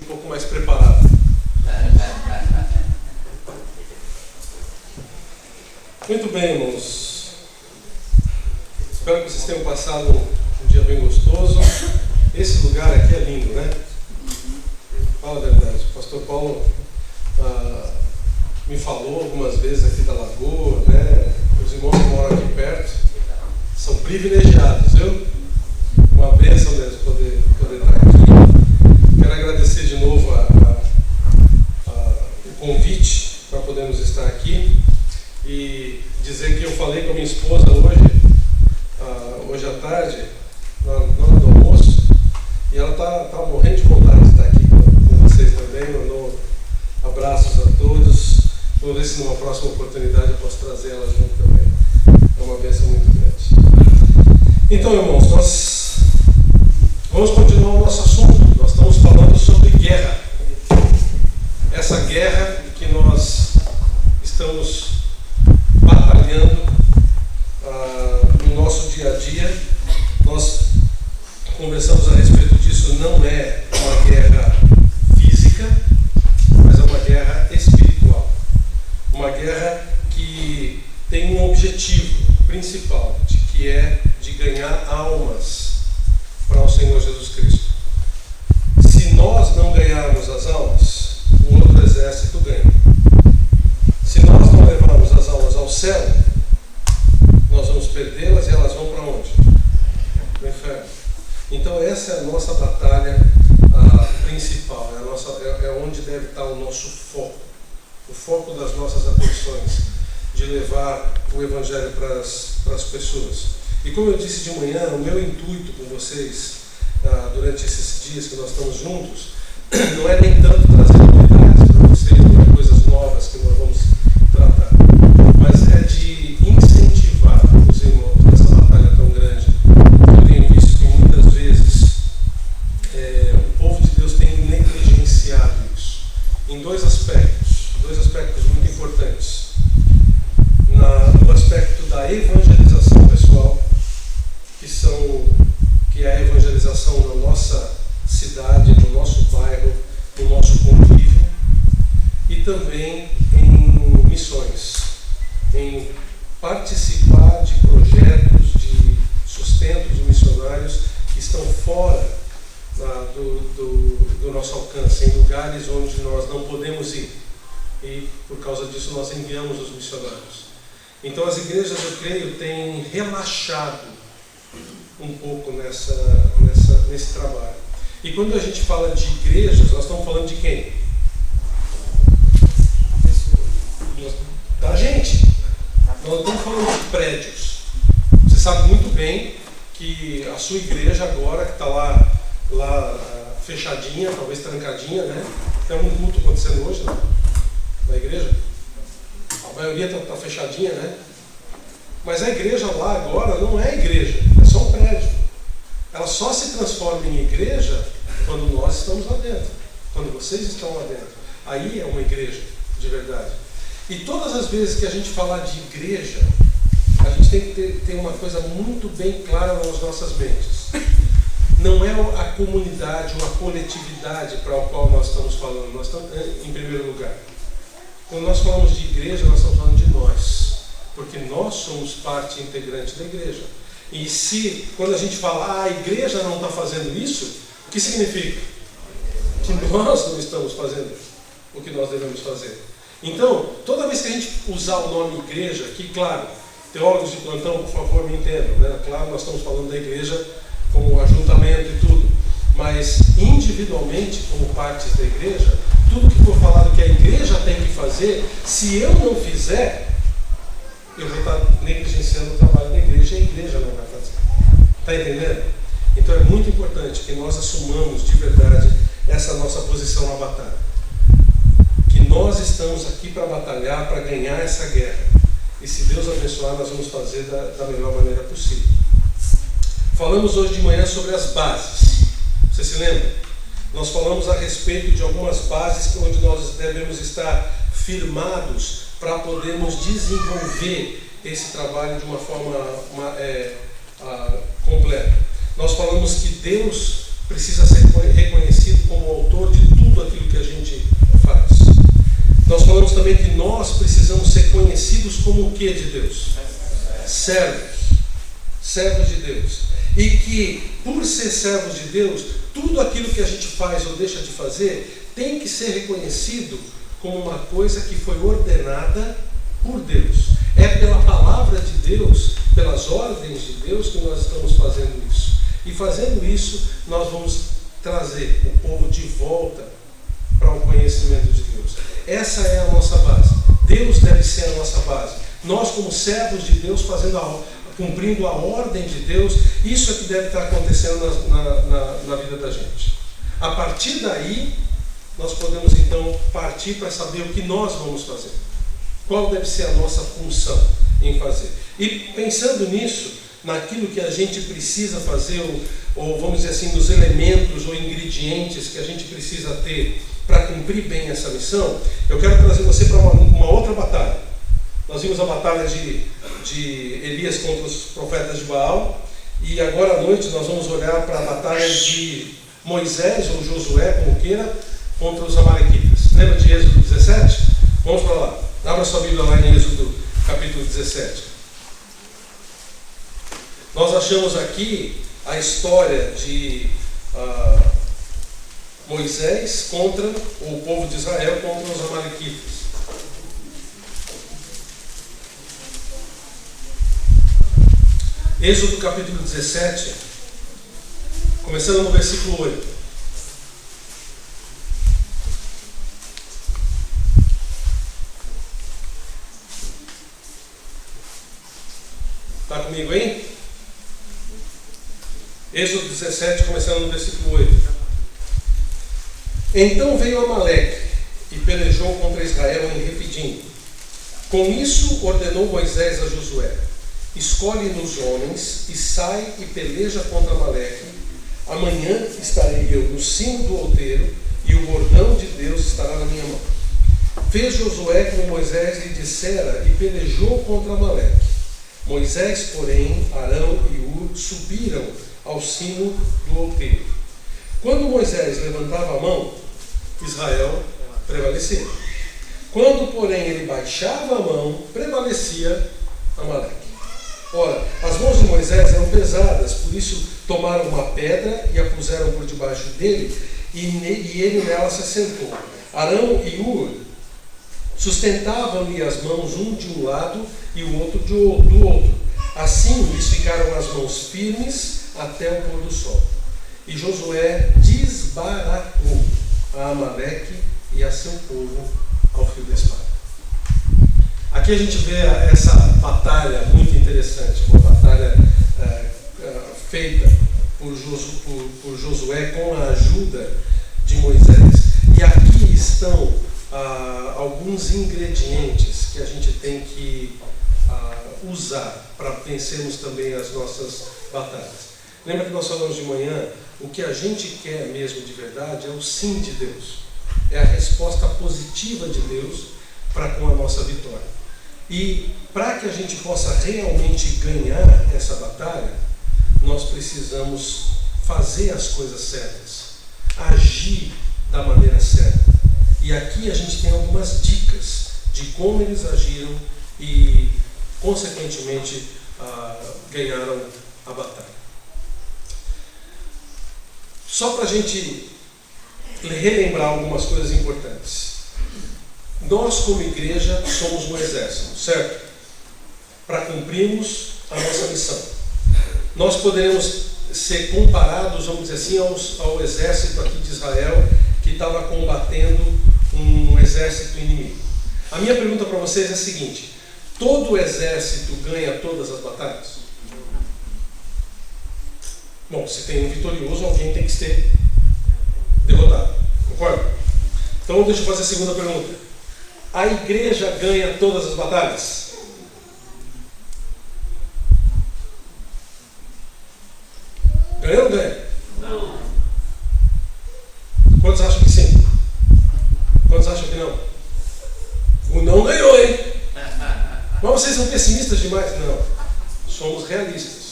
pouco mais preparado. Muito bem, irmãos. Espero que vocês tenham passado um dia bem gostoso. Esse lugar aqui é lindo, né? Fala a verdade. O pastor Paulo me falou algumas vezes aqui da Lagoa, né? Os irmãos que moram aqui perto são privilegiados, viu? Uma bênção mesmo poder estar aqui. Quero agradecer de novo o convite para podermos estar aqui e dizer que eu falei com a minha esposa hoje à tarde, na hora do almoço, e ela tá morrendo de vontade de estar aqui com vocês também. Mandou abraços a todos. Vou ver se numa próxima oportunidade eu posso trazer ela junto também. É uma bênção muito grande. Então, irmãos, nós vamos continuar o nosso assunto. Nós estamos falando sobre guerra. Essa guerra que nós estamos batalhando no nosso dia a dia. Nós conversamos a respeito disso. Não é uma guerra física, mas é uma guerra espiritual. Uma guerra que tem um objetivo principal, que é de ganhar almas para o Senhor Jesus Cristo. Se nós não ganharmos as almas, o outro exército ganha. Se nós não levarmos as almas ao céu, nós vamos perdê-las e elas vão para onde? Para o inferno. Então essa é a nossa batalha principal, é onde deve estar o nosso foco. O foco das nossas atenções, de levar o Evangelho para as pessoas. E como eu disse de manhã, o meu intuito com vocês, durante esses dias que nós estamos juntos, não é nem tanto trazer novidades para vocês, coisas novas que nós vamos tratar, mas é de incentivar os irmãos nessa batalha tão grande. Eu tenho visto que muitas vezes o povo de Deus tem negligenciado isso, em dois aspectos muito importantes. No aspecto da evangelização pessoal, que é a evangelização na nossa cidade, no nosso bairro, no nosso convívio, e também em missões, em participar de projetos de sustento de missionários que estão fora do nosso alcance, em lugares onde nós não podemos ir. E por causa disso nós enviamos os missionários. Então as igrejas, eu creio, têm relaxado um pouco nesse trabalho. E quando a gente fala de igrejas, nós estamos falando de quem? Da gente. Nós não estamos falando de prédios. Você sabe muito bem que a sua igreja agora, que está lá fechadinha, talvez trancadinha, né? Tem algum culto acontecendo hoje, né? Na igreja? A maioria está fechadinha, né? Mas a igreja lá agora não é igreja, é só um prédio. Ela só se transforma em igreja quando nós estamos lá dentro, quando vocês estão lá dentro. Aí é uma igreja de verdade. E todas as vezes que a gente falar de igreja, a gente tem que ter uma coisa muito bem clara nas nossas mentes. Não é a comunidade, uma coletividade para a qual nós estamos falando. Nós estamos, em primeiro lugar, quando nós falamos de igreja, nós estamos falando de nós, porque nós somos parte integrante da igreja. E quando a gente fala, a igreja não está fazendo isso, o que significa? Que nós não estamos fazendo o que nós devemos fazer. Então, toda vez que a gente usar o nome igreja, que claro, teólogos de plantão, por favor, me entendam, né? Claro, nós estamos falando da igreja como ajuntamento e tudo, mas individualmente, como partes da igreja, tudo que for falado que a igreja tem que fazer, se eu não fizer, eu vou estar negligenciando o trabalho da igreja e a igreja não vai fazer. Está entendendo? Então é muito importante que nós assumamos de verdade essa nossa posição na batalha. Que nós estamos aqui para batalhar, para ganhar essa guerra. E se Deus abençoar, nós vamos fazer da melhor maneira possível. Falamos hoje de manhã sobre as bases. Você se lembra? Nós falamos a respeito de algumas bases onde nós devemos estar firmados para podermos desenvolver esse trabalho de uma forma completa. Nós falamos que Deus precisa ser reconhecido como o autor de tudo reconhecidos como o que de Deus? Servos. Servos de Deus. E que, por ser servos de Deus, tudo aquilo que a gente faz ou deixa de fazer tem que ser reconhecido como uma coisa que foi ordenada por Deus. É pela palavra de Deus, pelas ordens de Deus que nós estamos fazendo isso. E fazendo isso, nós vamos trazer o povo de volta para o conhecimento de Deus. Essa é a nossa base. Deus deve ser a nossa base. Nós, como servos de Deus, cumprindo a ordem de Deus, isso é que deve estar acontecendo na vida da gente. A partir daí, nós podemos então partir para saber o que nós vamos fazer. Qual deve ser a nossa função em fazer. E pensando nisso, naquilo que a gente precisa fazer, ou vamos dizer assim, nos elementos ou ingredientes que a gente precisa ter para cumprir bem essa missão, eu quero trazer você para uma outra batalha. Nós vimos a batalha de Elias contra os profetas de Baal, e agora à noite nós vamos olhar para a batalha de Moisés, ou Josué, como queira, contra os amalequitas. Lembra de Êxodo 17? Vamos para lá. Abra sua Bíblia lá em Êxodo, capítulo 17. Nós achamos aqui a história de Moisés contra o povo de Israel contra os amalequitas. Êxodo capítulo 17, começando no versículo 8. Está comigo aí? Êxodo 17, começando no versículo 8. Então veio Amaleque e pelejou contra Israel em Refidim. Com isso ordenou Moisés a Josué: escolhe-nos homens e sai e peleja contra Amaleque. Amanhã estarei eu no cimo do outeiro e o bordão de Deus estará na minha mão. Fez Josué como Moisés lhe dissera e pelejou contra Amaleque. Moisés, porém, Arão e Ur subiram ao cimo do outeiro. Quando Moisés levantava a mão, Israel prevalecia. Quando, porém, ele baixava a mão, prevalecia Amaleque. Ora, as mãos de Moisés eram pesadas, por isso tomaram uma pedra e a puseram por debaixo dele, e ele nela se assentou. Arão e Ur sustentavam-lhe as mãos, um de um lado e o outro do outro. Assim lhes ficaram as mãos firmes até o pôr do sol. E Josué desbaratou a Amaleque e a seu povo ao fio da espada. Aqui a gente vê essa batalha muito interessante, uma batalha feita por Josué com a ajuda de Moisés. E aqui estão alguns ingredientes que a gente tem que usar para vencermos também as nossas batalhas. Lembra que nós falamos de manhã, o que a gente quer mesmo de verdade é o sim de Deus. É a resposta positiva de Deus para com a nossa vitória. E para que a gente possa realmente ganhar essa batalha, nós precisamos fazer as coisas certas, agir da maneira certa. E aqui a gente tem algumas dicas de como eles agiram e, consequentemente, ganharam a batalha. Só para a gente relembrar algumas coisas importantes. Nós, como igreja, somos um exército, certo? Para cumprirmos a nossa missão. Nós poderemos ser comparados, vamos dizer assim, ao exército aqui de Israel, que estava combatendo um exército inimigo. A minha pergunta para vocês é a seguinte: todo exército ganha todas as batalhas? Bom, se tem um vitorioso, alguém tem que ser derrotado. Concorda? Então deixa eu fazer a segunda pergunta. A igreja ganha todas as batalhas? Ganha ou não ganha? Não. Quantos acham que sim? Quantos acham que não? O não ganhou, hein? Mas vocês são pessimistas demais? Não. Somos realistas.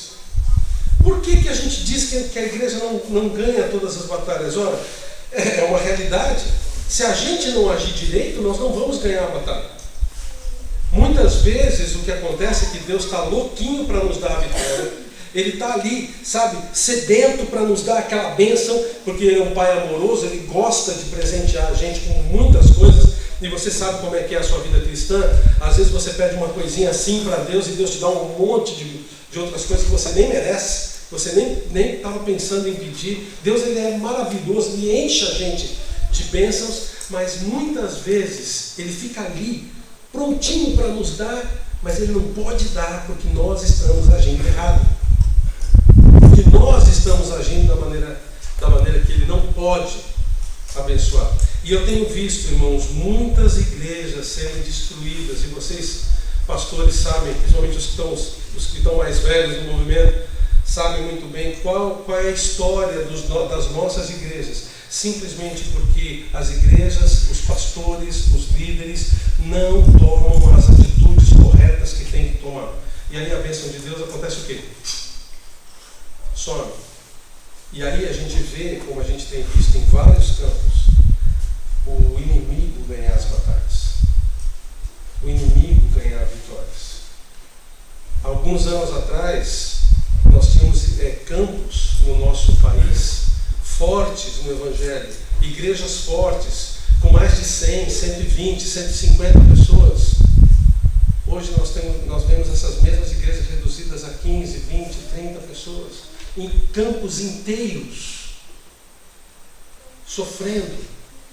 Por que a gente diz que a igreja não ganha todas as batalhas? Ora, é uma realidade. Se a gente não agir direito, nós não vamos ganhar a batalha. Muitas vezes o que acontece é que Deus está louquinho para nos dar a vitória. Ele está ali, sabe, sedento para nos dar aquela bênção, porque Ele é um Pai amoroso, Ele gosta de presentear a gente com muitas coisas. E você sabe como é que é a sua vida cristã. Às vezes você pede uma coisinha assim para Deus e Deus te dá um monte de outras coisas que você nem merece, você nem estava pensando em pedir. Deus, Ele é maravilhoso, Ele enche a gente de bênçãos, mas muitas vezes Ele fica ali, prontinho para nos dar, mas Ele não pode dar porque nós estamos agindo errado. Porque nós estamos agindo da maneira que Ele não pode abençoar. E eu tenho visto, irmãos, muitas igrejas serem destruídas, e vocês, pastores, sabem, principalmente os que estão mais velhos no movimento, sabem muito bem qual é a história das nossas igrejas. Simplesmente porque as igrejas, os pastores, os líderes não tomam as atitudes corretas que tem que tomar. E aí a bênção de Deus acontece o quê? Some. E aí a gente vê, como a gente tem visto em vários campos, o inimigo ganhar as batalhas. O inimigo ganhar vitórias. Alguns anos atrás, nós tínhamos campos no nosso país fortes no Evangelho, igrejas fortes, com mais de 100, 120, 150 pessoas. Hoje nós vemos essas mesmas igrejas reduzidas a 15, 20, 30 pessoas, em campos inteiros, sofrendo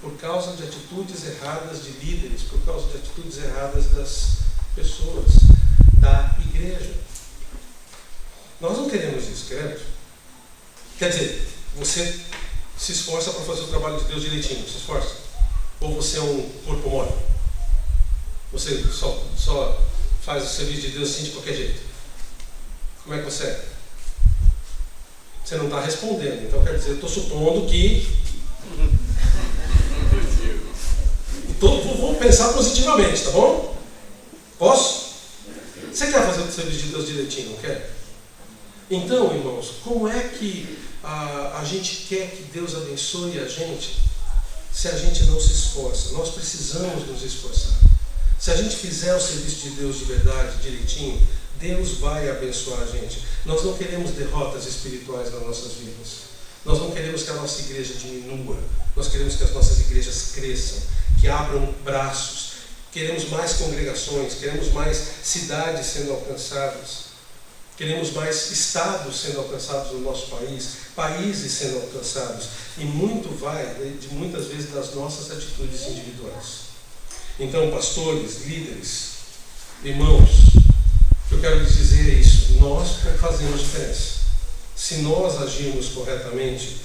por causa de atitudes erradas de líderes, por causa de atitudes erradas das pessoas, da igreja. Nós não queremos isso, queremos? Quer dizer, você se esforça para fazer o trabalho de Deus direitinho, se esforça? Ou você é um corpo mole? Você só faz o serviço de Deus assim de qualquer jeito? Como é que você é? Você não está respondendo, então quer dizer, eu estou supondo que... Vou pensar positivamente, tá bom? Posso? Você quer fazer o serviço de Deus direitinho, não quer? Então, irmãos, como é que a gente quer que Deus abençoe a gente se a gente não se esforça? Nós precisamos nos esforçar. Se a gente fizer o serviço de Deus de verdade, direitinho, Deus vai abençoar a gente. Nós não queremos derrotas espirituais nas nossas vidas. Nós não queremos que a nossa igreja diminua. Nós queremos que as nossas igrejas cresçam, que abram braços. Queremos mais congregações, queremos mais cidades sendo alcançadas. Queremos mais estados sendo alcançados no nosso país, países sendo alcançados. E muito vai, muitas vezes, das nossas atitudes individuais. Então, pastores, líderes, irmãos, o que eu quero lhes dizer é isso: nós fazemos diferença. Se nós agirmos corretamente,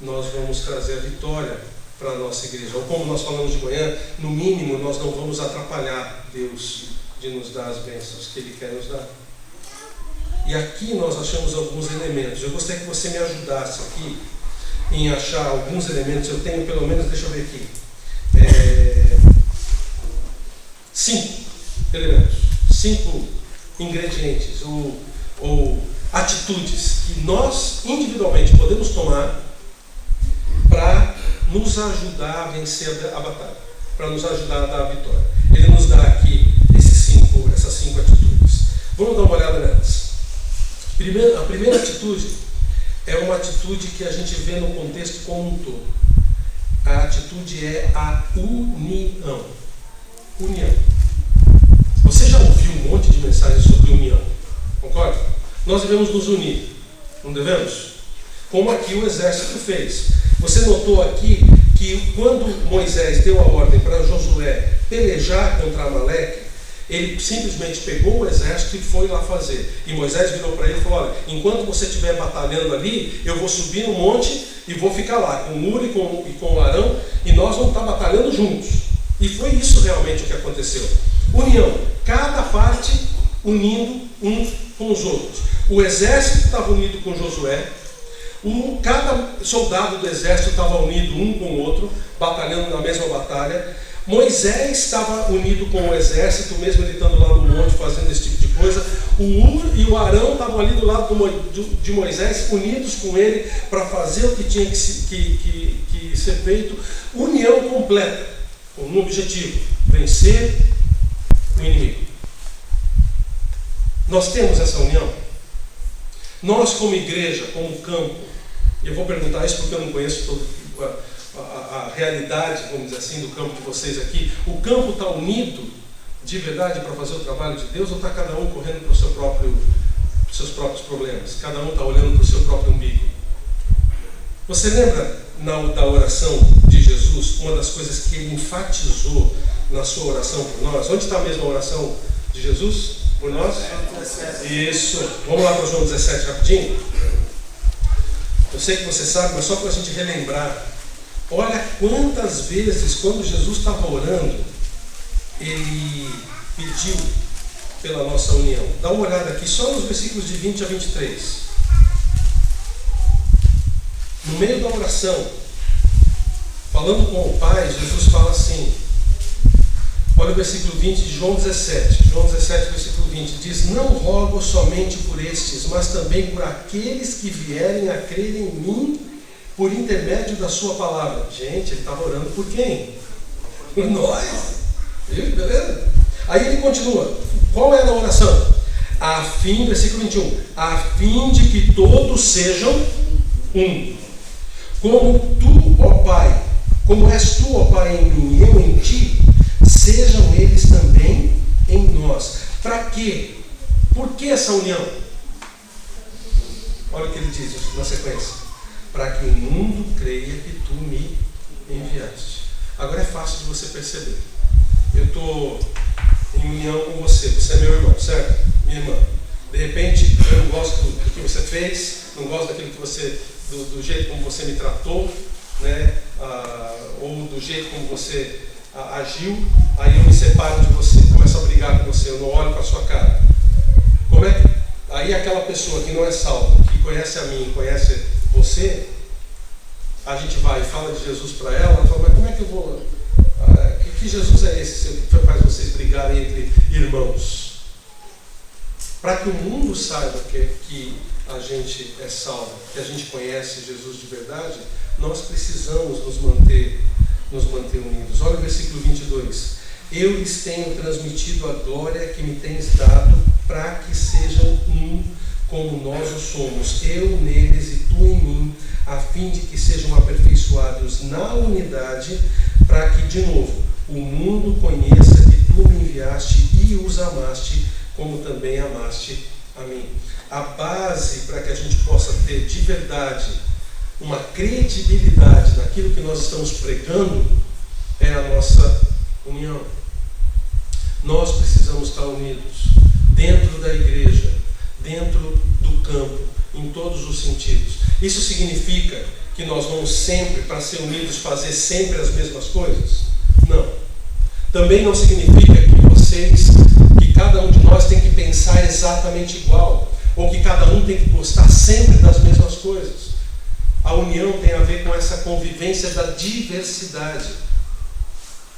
nós vamos trazer a vitória para a nossa igreja. Ou como nós falamos de manhã, no mínimo nós não vamos atrapalhar Deus de nos dar as bênçãos que Ele quer nos dar. E aqui nós achamos alguns elementos. Eu gostaria que você me ajudasse aqui em achar alguns elementos. Eu tenho pelo menos, deixa eu ver aqui, 5 elementos, 5 ingredientes ou atitudes que nós individualmente podemos tomar para nos ajudar a vencer a batalha, para nos ajudar a dar a vitória. Ele nos dá aqui essas 5 atitudes. Vamos dar uma olhada nelas. A primeira atitude é uma atitude que a gente vê no contexto como um todo. A atitude é a união. União. Você já ouviu um monte de mensagens sobre união, concorda? Nós devemos nos unir, não devemos? Como aqui o exército fez. Você notou aqui que quando Moisés deu a ordem para Josué pelejar contra Amaleque, ele simplesmente pegou o exército e foi lá fazer. E Moisés virou para ele e falou: olha, enquanto você estiver batalhando ali, eu vou subir no monte e vou ficar lá com o Uri e com o Arão, e nós vamos estar batalhando juntos. E foi isso realmente o que aconteceu. União, cada parte unindo uns com os outros. O exército estava unido com Josué, cada soldado do exército estava unido um com o outro, batalhando na mesma batalha. Moisés estava unido com o exército, mesmo ele estando lá no monte fazendo esse tipo de coisa. O Ur e o Arão estavam ali do lado de Moisés, unidos com ele para fazer o que tinha que ser feito. União completa, com um objetivo: vencer o inimigo. Nós temos essa união? Nós como igreja, como campo, eu vou perguntar isso porque eu não conheço toda a realidade, vamos dizer assim, do campo de vocês aqui. O campo está unido de verdade para fazer o trabalho de Deus, ou está cada um correndo para os seus próprios problemas? Cada um está olhando para o seu próprio umbigo. Você lembra da oração de Jesus, uma das coisas que ele enfatizou na sua oração por nós? Onde está a mesma oração de Jesus por nós? Isso. Vamos lá para João 17 rapidinho. Eu sei que você sabe, mas só para a gente relembrar. Olha quantas vezes, quando Jesus estava orando, ele pediu pela nossa união. Dá uma olhada aqui, só nos versículos de 20 a 23. No meio da oração, falando com o Pai, Jesus fala assim, olha o versículo 20 de João 17. João 17, versículo 20, diz: não rogo somente por estes, mas também por aqueles que vierem a crer em mim por intermédio da sua palavra. Gente, ele estava orando por quem? Por nós. Viu? Beleza? Aí ele continua. Qual era a oração? Versículo 21, a fim de que todos sejam um. Como tu, ó Pai, como és tu, ó Pai, em mim e eu em ti, sejam eles também em nós. Para quê? Por que essa união? Olha o que ele diz na sequência. Para que o mundo creia que tu me enviaste. Agora é fácil de você perceber. Eu estou em união com você. Você é meu irmão, certo? Minha irmã. De repente, eu não gosto do que você fez, não gosto daquilo que você, do jeito como você me tratou, né? Ou do jeito como você agiu. Aí eu me separo de você, começo a brigar com você, eu não olho para a sua cara. Como é que... Aí aquela pessoa que não é salva, que conhece a mim, conhece você, a gente vai e fala de Jesus para ela fala, mas como é que eu vou... que Jesus é esse que faz vocês brigarem entre irmãos? Para que o mundo saiba que a gente é salvo, que a gente conhece Jesus de verdade, nós precisamos nos manter unidos. Olha o versículo 22. Eu lhes tenho transmitido a glória que me tens dado, para que sejam um como nós o somos, eu neles e tu em mim, a fim de que sejam aperfeiçoados na unidade, para que, de novo, o mundo conheça que tu me enviaste e os amaste, como também amaste a mim. A base para que a gente possa ter de verdade uma credibilidade naquilo que nós estamos pregando é a nossa união. Nós precisamos estar unidos dentro da igreja, dentro do campo, em todos os sentidos. Isso significa que nós vamos sempre, para ser unidos, fazer sempre as mesmas coisas? Não. Também não significa que cada um de nós tem que pensar exatamente igual, ou que cada um tem que gostar sempre das mesmas coisas. A união tem a ver com essa convivência da diversidade.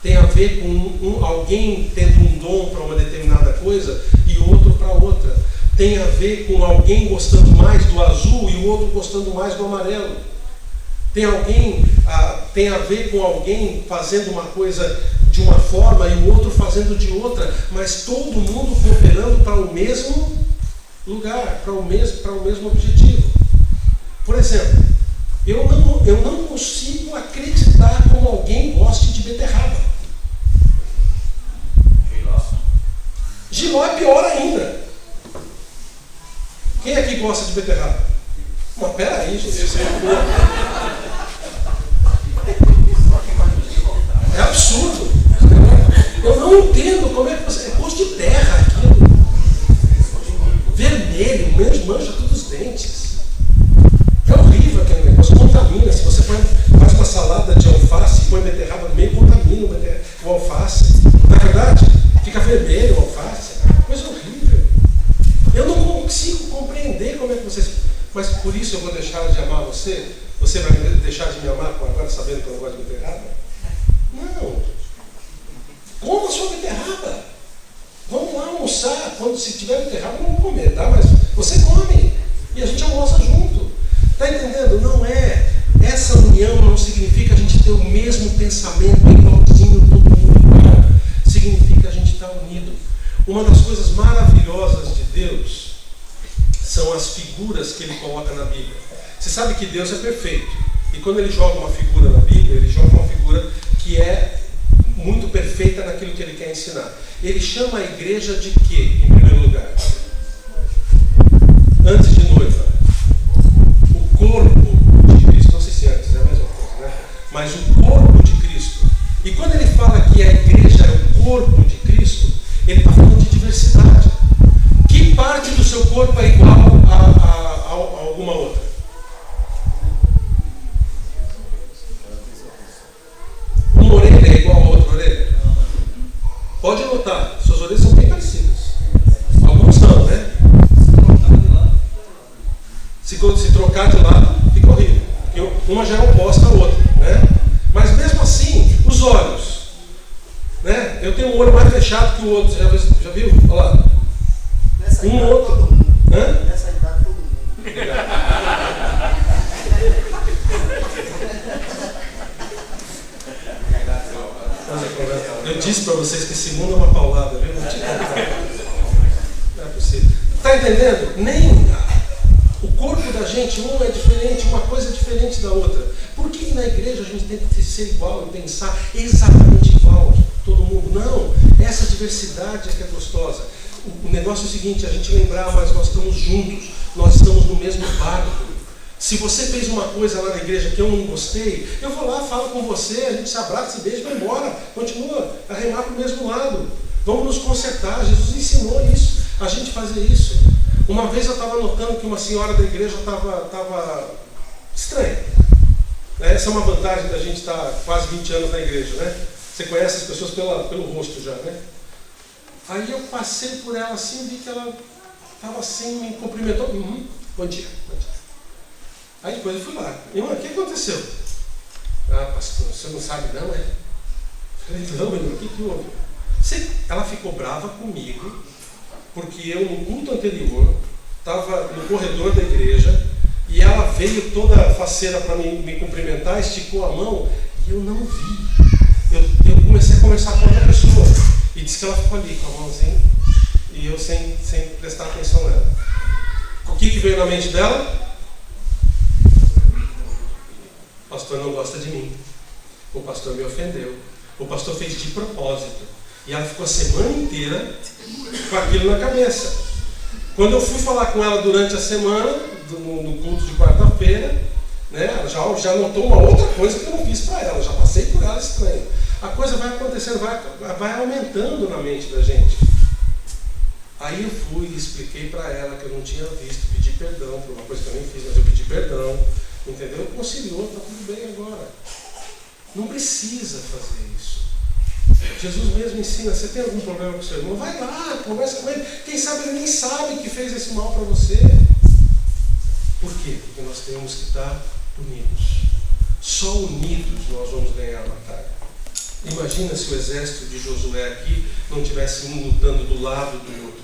Tem a ver com alguém tendo um dom para uma determinada coisa e outro para outra. Tem a ver com alguém gostando mais do azul e o outro gostando mais do amarelo. Tem a ver com alguém fazendo uma coisa de uma forma e o outro fazendo de outra, mas todo mundo cooperando para o mesmo lugar, para o mesmo objetivo. Por exemplo, eu não consigo acreditar como alguém goste de beterraba. Giló é pior ainda. Quem aqui gosta de beterraba? Mas peraí, gente. É absurdo. Eu não entendo como é que você... É gosto de terra aquilo. Vermelho, mancha todos os dentes. É horrível aquele negócio, contamina. Se você faz uma salada de alface e põe beterraba no meio, contamina o alface. Na verdade, fica vermelho o alface. Coisa horrível. Eu não consigo compreender como é que vocês... Mas por isso eu vou deixar de amar você? Você vai deixar de me amar agora sabendo que eu não gosto de beterraba? Não. Coma a sua beterraba. Vamos lá almoçar. Se tiver beterraba, não vou comer, tá? Mas você come. E a gente almoça junto. Está entendendo? Não é. Essa união não significa a gente ter o mesmo pensamento igualzinho, todo mundo igual. Significa a gente estar unido. Uma das coisas maravilhosas de Deus são as figuras que ele coloca na Bíblia. Você sabe que Deus é perfeito. E quando ele joga uma figura na Bíblia, ele joga uma figura que é muito perfeita naquilo que ele quer ensinar. Ele chama a igreja de quê, em primeiro lugar? Antes de noiva. O corpo de Cristo. Não sei se antes, é a mesma coisa, né? Mas o corpo de Cristo. E quando ele fala que a igreja é o corpo de Cristo, ele está falando de diversidade. Que parte do seu corpo é igual a alguma outra? Uma orelha é igual a outra orelha? Pode notar, suas orelhas são bem parecidas. Alguns não, né? Se trocar de lado, fica horrível. Porque uma já é oposta à outra, né? Mas mesmo assim, os olhos. Né? Eu tenho um olho mais fechado que o outro. Já viu? Olha lá. Nessa Um idade, outro. todo mundo. Hã? Nessa idade, todo mundo. Eu disse para vocês que esse mundo é uma paulada, viu? Não é possível. Está entendendo? Nem o corpo da gente, um é diferente, uma coisa é diferente da outra. Por que na igreja a gente tem que ser igual e pensar exatamente igual a todo mundo? Não, essa diversidade é que é gostosa. O negócio é o seguinte, a gente lembrar, mas nós estamos juntos, nós estamos no mesmo barco. Se você fez uma coisa lá na igreja que eu não gostei, eu vou lá, falo com você, a gente se abraça, se beija e vai embora. Continua a remar para o mesmo lado. Vamos nos consertar. Jesus ensinou isso, a gente fazer isso. Uma vez eu estava notando que uma senhora da igreja estava estranha. Essa é uma vantagem da gente estar quase 20 anos na igreja, né? Você conhece as pessoas pelo rosto já, né? Aí eu passei por ela assim, vi que ela estava assim, me cumprimentou. Bom dia, bom dia. Aí depois eu fui lá. Irmã, o que aconteceu? Ah, pastor, você não sabe não, é? Falei, não, irmã, o que houve? Ela ficou brava comigo, porque eu no culto anterior estava no corredor da igreja e ela veio toda faceira para me cumprimentar, esticou a mão e eu não vi. Eu comecei a conversar com outra pessoa e disse que ela ficou ali com a mão assim e eu sem prestar atenção nela. O que veio na mente dela? O pastor não gosta de mim. O pastor me ofendeu. O pastor fez de propósito. E ela ficou a semana inteira com aquilo na cabeça. Quando eu fui falar com ela durante a semana, no culto de quarta-feira, né, ela já notou uma outra coisa que eu não fiz para ela. Já passei por ela estranho. A coisa vai acontecendo, vai aumentando na mente da gente. Aí eu fui e expliquei para ela que eu não tinha visto, pedi perdão por uma coisa que eu nem fiz, mas eu pedi perdão. Entendeu? Conciliou, está tudo bem agora. Não precisa fazer isso. Jesus mesmo ensina, você tem algum problema com o seu irmão? Vai lá, conversa com ele. Quem sabe ele nem sabe que fez esse mal para você. Por quê? Porque nós temos que estar unidos. Só unidos nós vamos ganhar a batalha. Imagina se o exército de Josué aqui não tivesse um lutando do lado do outro.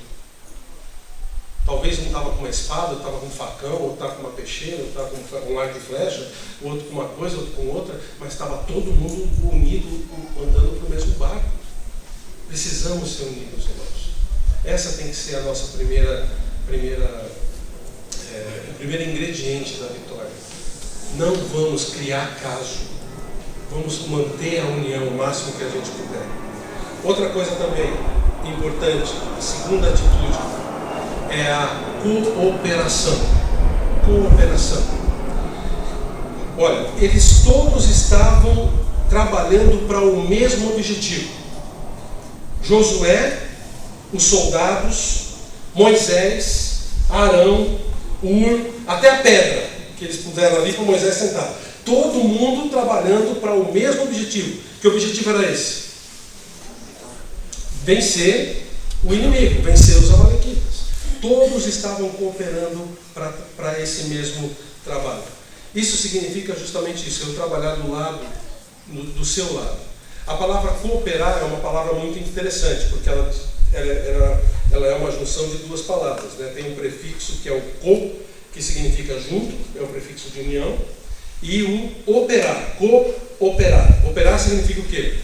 Talvez um estava com uma espada, outro estava com um facão, outro estava com uma peixeira, outro estava com um arco e flecha, o outro com uma coisa, outro com outra, mas estava todo mundo unido, andando para o mesmo barco. Precisamos ser unidos, irmãos. Essa tem que ser a nossa primeiro ingrediente da vitória. Não vamos criar caso. Vamos manter a união o máximo que a gente puder. Outra coisa também importante, a segunda atitude, é a cooperação. Cooperação. Olha, eles todos estavam trabalhando para o mesmo objetivo. Josué, os soldados, Moisés, Arão, até a pedra que eles puseram ali para Moisés sentar. Todo mundo trabalhando para o mesmo objetivo. Que objetivo era esse? Vencer o inimigo, vencer os amalequitas. Todos estavam cooperando para esse mesmo trabalho. Isso significa justamente isso, eu trabalhar do seu lado. A palavra cooperar é uma palavra muito interessante, porque ela é uma junção de duas palavras, né? Tem um prefixo que é o co, que significa junto, é o prefixo de união, e o operar, cooperar. Operar significa o quê?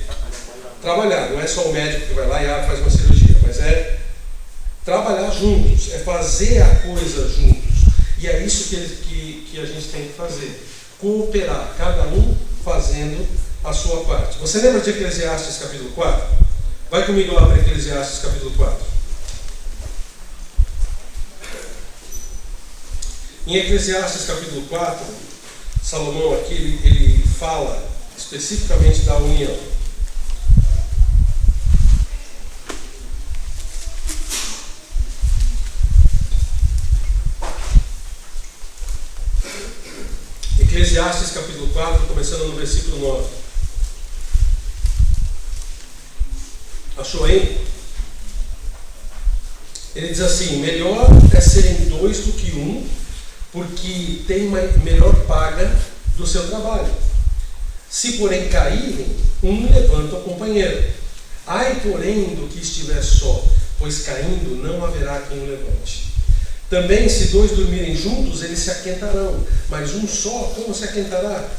Trabalhar, não é só o médico que vai lá e faz uma cirurgia, mas é trabalhar juntos, é fazer a coisa juntos. E é isso que a gente tem que fazer. Cooperar, cada um fazendo a sua parte. Você lembra de Eclesiastes capítulo 4? Vai comigo lá para Eclesiastes capítulo 4. Em Eclesiastes capítulo 4, Salomão aqui ele fala especificamente da união. Eclesiastes capítulo 4, começando no versículo 9. Achou aí? Ele diz assim: melhor é serem dois do que um, porque tem melhor paga do seu trabalho. Se porém caírem, um levanta o companheiro. Ai, porém, do que estiver só, pois caindo não haverá quem o levante. Também, se dois dormirem juntos, eles se aquentarão, mas um só, como se aquentará?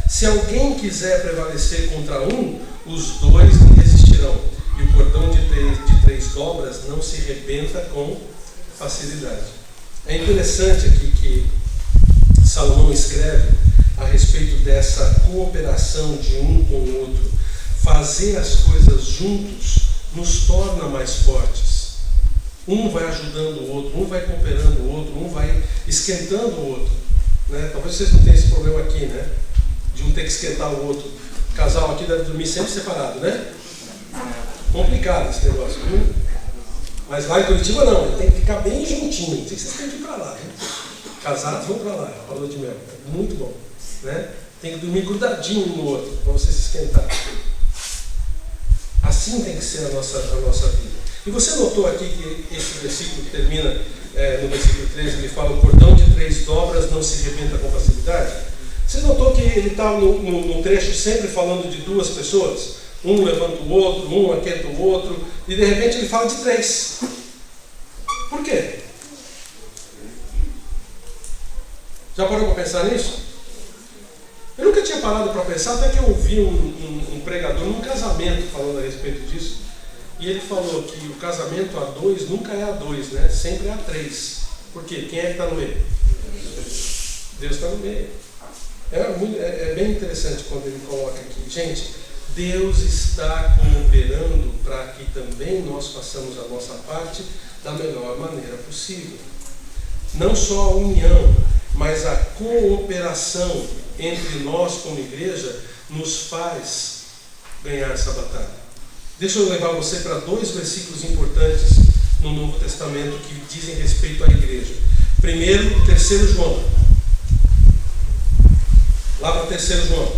Se alguém quiser prevalecer contra um, os dois lhe resistirão, e o cordão de três dobras não se rebenta com facilidade. É interessante aqui que Salomão escreve a respeito dessa cooperação de um com o outro. Fazer as coisas juntos nos torna mais fortes. Um vai ajudando o outro, um vai cooperando o outro, um vai esquentando o outro. Né? Talvez vocês não tenham esse problema aqui, né? De um ter que esquentar o outro. O casal aqui deve dormir sempre separado, né? Complicado esse negócio, viu? Mas lá em Curitiba não, ele tem que ficar bem juntinho. Vocês têm que ir para lá, né? Casados vão para lá, a lua de mel. É muito bom, né? Tem que dormir grudadinho um no outro, para você se esquentar. Assim tem que ser a nossa vida. E você notou aqui que esse versículo que termina no versículo 13, ele fala: o cordão de 3 dobras não se rebenta com facilidade? Você notou que ele está no trecho sempre falando de 2 pessoas? Um levanta o outro, um aquenta o outro, e de repente ele fala de 3. Por quê? Já parou para pensar nisso? Eu nunca tinha parado para pensar, até que eu ouvi um pregador num casamento falando a respeito disso. E ele falou que o casamento a 2 nunca é a 2, né? Sempre é a 3. Por quê? Quem é que está no meio? Deus está no meio. É bem interessante quando ele coloca aqui. Gente, Deus está cooperando para que também nós façamos a nossa parte da melhor maneira possível. Não só a união, mas a cooperação entre nós como igreja nos faz ganhar essa batalha. Deixa eu levar você para 2 versículos importantes no Novo Testamento que dizem respeito à igreja. Primeiro, 3 João. Lá para 3 João.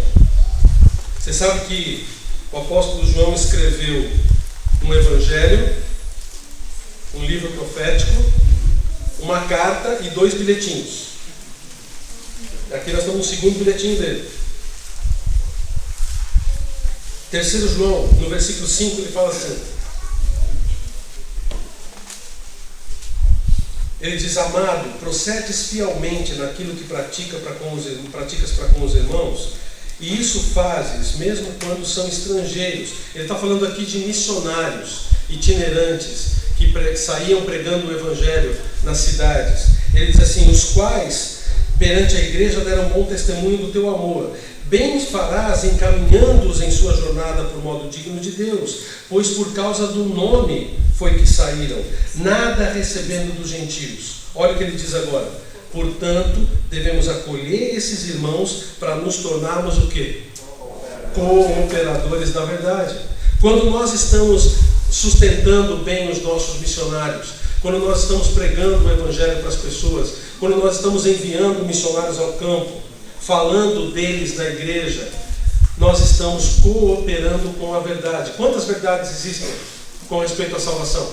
Você sabe que o apóstolo João escreveu um evangelho, um livro profético, uma carta e 2 bilhetinhos. Aqui nós estamos no 2º bilhetinho dele. 3 João, no versículo 5, ele fala assim. Ele diz: amado, procedes fielmente naquilo que praticas para com os irmãos, e isso fazes mesmo quando são estrangeiros. Ele está falando aqui de missionários itinerantes que saíam pregando o evangelho nas cidades. Ele diz assim: os quais perante a igreja deram bom testemunho do teu amor. Bem farás encaminhando-os em sua jornada por modo digno de Deus, pois por causa do nome foi que saíram, nada recebendo dos gentios. Olha o que ele diz agora: portanto, devemos acolher esses irmãos para nos tornarmos o quê? Cooperadores da verdade. Quando nós estamos sustentando bem os nossos missionários, quando nós estamos pregando o evangelho para as pessoas, quando nós estamos enviando missionários ao campo, falando deles na igreja, nós estamos cooperando com a verdade. Quantas verdades existem com respeito à salvação?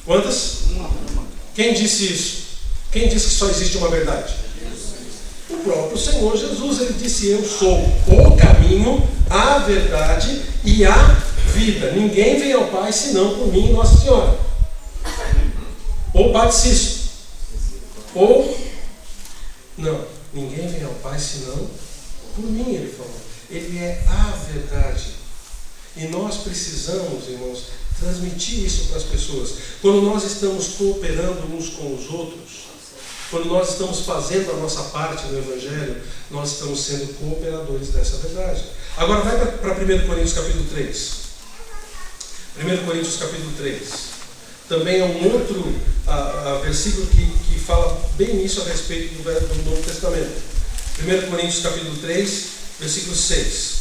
Quantas? Quem disse isso? Quem disse que só existe uma verdade? O próprio Senhor Jesus. Ele disse: eu sou o caminho, a verdade e a vida. Ninguém vem ao Pai senão por mim e Nossa Senhora. Ou Padre Cício. Ou não. Ninguém vem ao Pai senão por mim, ele falou. Ele é a verdade. E nós precisamos, irmãos, transmitir isso para as pessoas. Quando nós estamos cooperando uns com os outros, quando nós estamos fazendo a nossa parte no Evangelho, nós estamos sendo cooperadores dessa verdade. Agora vai para 1 Coríntios capítulo 3. 1 Coríntios capítulo 3. Também é um outro versículo que fala bem nisso a respeito do Novo Testamento. 1 Coríntios capítulo 3, versículo 6.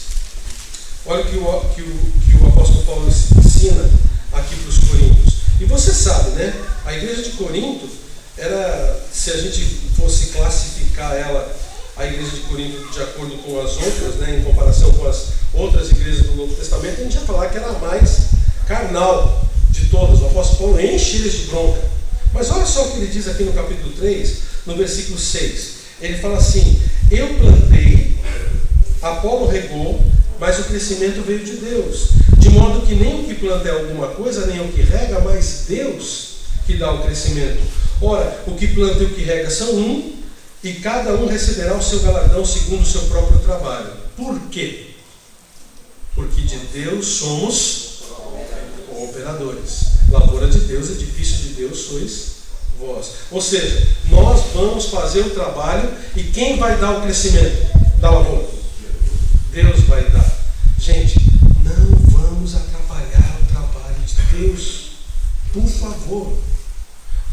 Olha o que o apóstolo Paulo ensina aqui para os coríntios. E você sabe, né? A igreja de Corinto era, se a gente fosse classificar ela, a igreja de Corinto, de acordo com as outras, né, em comparação com as outras igrejas do Novo Testamento, a gente ia falar que era a mais carnal de todas. O apóstolo Paulo enche eles de bronca. Mas olha só o que ele diz aqui no capítulo 3, no versículo 6. Ele fala assim: eu plantei, Apolo regou, mas o crescimento veio de Deus. De modo que nem o que planta é alguma coisa, nem o que rega, mas Deus que dá o crescimento. Ora, o que planta e o que rega são um, e cada um receberá o seu galardão segundo o seu próprio trabalho. Por quê? Porque de Deus somos cooperadores. Lavoura de Deus, edifício de Deus sois vós. Ou seja, nós vamos fazer o trabalho, e quem vai dar o crescimento da lavoura? Deus vai dar. Gente, não vamos atrapalhar o trabalho de Deus. Por favor,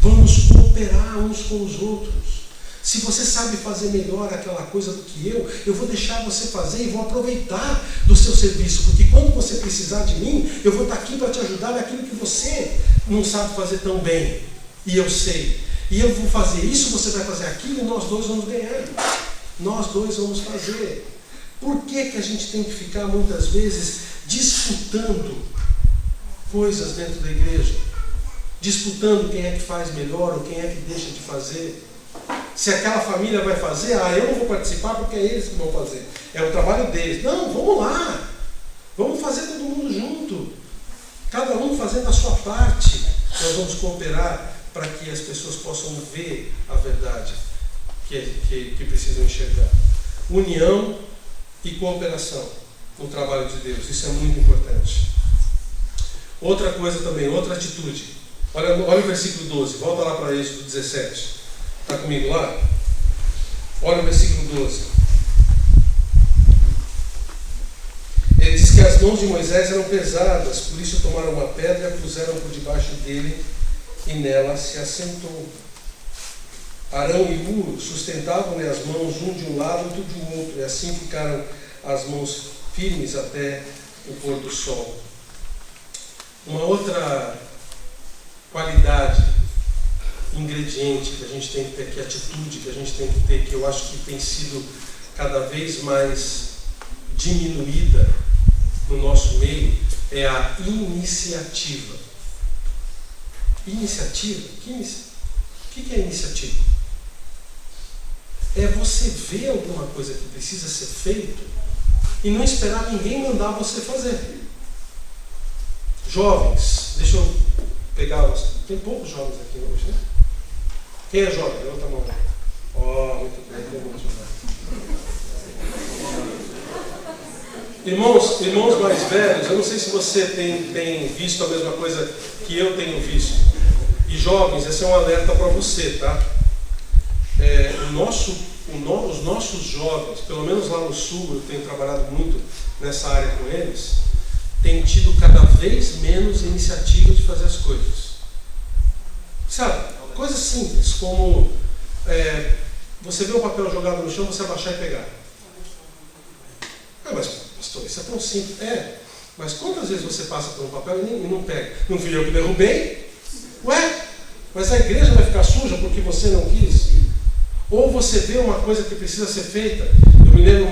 vamos cooperar uns com os outros. Se você sabe fazer melhor aquela coisa do que eu vou deixar você fazer e vou aproveitar do seu serviço, porque quando você precisar de mim, eu vou estar aqui para te ajudar naquilo que você não sabe fazer tão bem, e eu sei. E eu vou fazer isso, você vai fazer aquilo, e nós dois vamos ganhar. Nós dois vamos fazer. Por que a gente tem que ficar muitas vezes disputando coisas dentro da igreja? Disputando quem é que faz melhor ou quem é que deixa de fazer? Se aquela família vai fazer, eu não vou participar porque é eles que vão fazer. É o trabalho deles. Não, vamos lá. Vamos fazer todo mundo junto. Cada um fazendo a sua parte. Nós vamos cooperar para que as pessoas possam ver a verdade que precisam enxergar. União e cooperação no trabalho de Deus. Isso é muito importante. Outra coisa também, outra atitude. Olha o versículo 12. Volta lá para Êxodo 17. Está comigo lá? Olha o versículo 12. Ele diz que as mãos de Moisés eram pesadas, por isso tomaram uma pedra e a puseram por debaixo dele, e nela se assentou. Arão e Hur sustentavam-lhe as mãos um de um lado e outro de outro, e assim ficaram as mãos firmes até o pôr do sol. Uma outra qualidade, ingrediente que a gente tem que ter, que atitude que a gente tem que ter, que eu acho que tem sido cada vez mais diminuída no nosso meio, é a iniciativa. Iniciativa? O que é iniciativa? É você ver alguma coisa que precisa ser feito e não esperar ninguém mandar você fazer. Jovens, deixa eu pegar. Tem poucos jovens aqui hoje, né? Quem é jovem? Levanta a mão. Muito bem, tem muito jovem. Irmãos mais velhos, eu não sei se você tem visto a mesma coisa que eu tenho visto. E jovens, esse é um alerta para você, tá? Os nossos jovens, pelo menos lá no sul, eu tenho trabalhado muito nessa área com eles, têm tido cada vez menos iniciativa de fazer as coisas. Sabe, coisas simples, como você vê um papel jogado no chão, você abaixar e pegar. Mas pastor, isso é tão simples. Mas quantas vezes você passa por um papel e não pega? Não fui eu que derrubei? Mas a igreja vai ficar suja porque você não quis? Ou você vê uma coisa que precisa ser feita. Eu me lembro